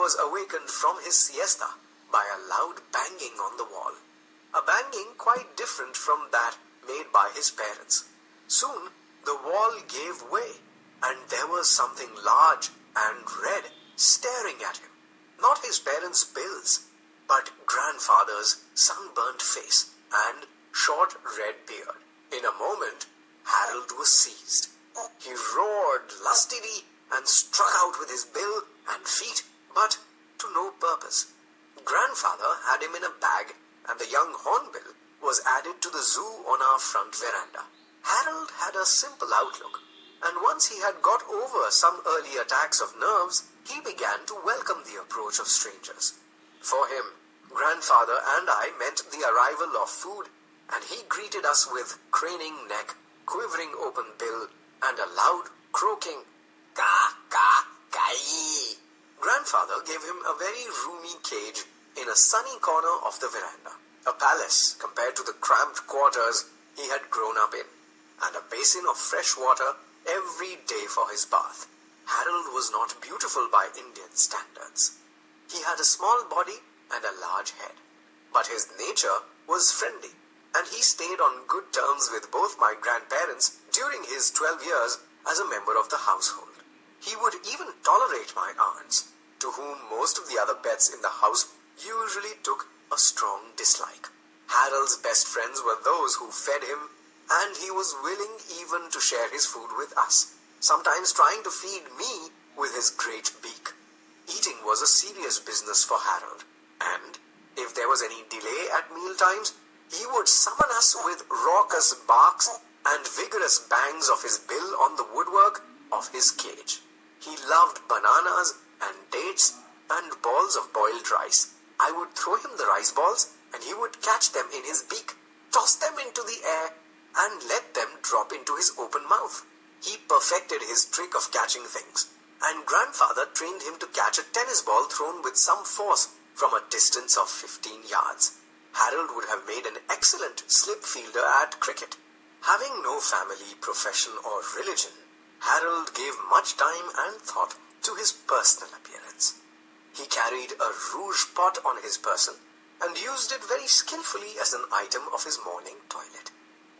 was awakened from his siesta by a loud banging on the wall. A banging quite different from that made by his parents. Soon, the wall gave way, and there was something large and red staring at him. Not his parents' bills, but grandfather's sunburnt face and short red beard. In a moment, Harold was seized. He roared lustily and struck out with his bill and feet, but to no purpose. Grandfather had him in a bag, and the young Hornbill was added to the zoo on our front veranda. Harold had a simple outlook, and once he had got over some early attacks of nerves, he began to welcome the approach of strangers. For him, Grandfather and I meant the arrival of food, and he greeted us with craning neck, quivering open bill, and a loud croaking, "Ka, ka, kai." Grandfather gave him a very roomy cage in a sunny corner of the veranda, a palace compared to the cramped quarters he had grown up in, and a basin of fresh water every day for his bath. Harold was not beautiful by Indian standards. He had a small body and a large head, but his nature was friendly, and he stayed on good terms with both my grandparents during his 12 years as a member of the household. He would even tolerate my aunts, to whom most of the other pets in the house usually took a strong dislike. Harold's best friends were those who fed him, and he was willing even to share his food with us, sometimes trying to feed me with his great beak. Eating was a serious business for Harold, and if there was any delay at mealtimes, he would summon us with raucous barks and vigorous bangs of his bill on the woodwork of his cage. He loved bananas and dates and balls of boiled rice. I would throw him the rice balls, and he would catch them in his beak, toss them into the air, and let them drop into his open mouth. He perfected his trick of catching things, and Grandfather trained him to catch a tennis ball thrown with some force from a distance of 15 yards. Harold would have made an excellent slip fielder at cricket. Having no family, profession, or religion, Harold gave much time and thought to his personal appearance. He carried a rouge pot on his person and used it very skillfully as an item of his morning toilet.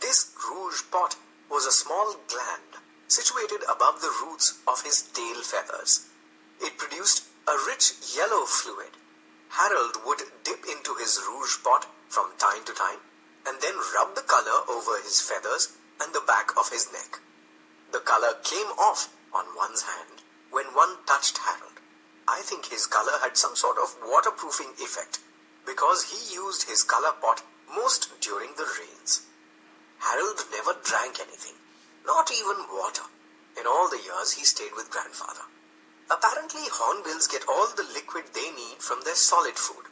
This rouge pot was a small gland situated above the roots of his tail feathers. It produced a rich yellow fluid. Harold would dip into his rouge pot from time to time and then rub the color over his feathers and the back of his neck. The color came off on one's hand when one touched Harold. I think his color had some sort of waterproofing effect because he used his color pot most during the rains. Harold never drank anything, not even water, in all the years he stayed with Grandfather. Apparently, hornbills get all the liquid they need from their solid food.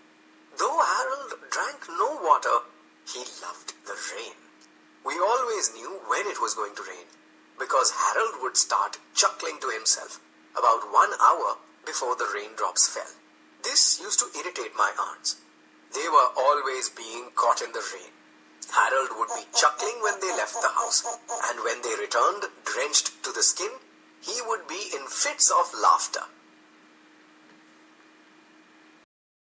Though Harold drank no water, he loved the rain. We always knew when it was going to rain, because Harold would start chuckling to himself about 1 hour before the raindrops fell. This used to irritate my aunts. They were always being caught in the rain. Harold would be chuckling when they left the house, and when they returned drenched to the skin, he would be in fits of laughter.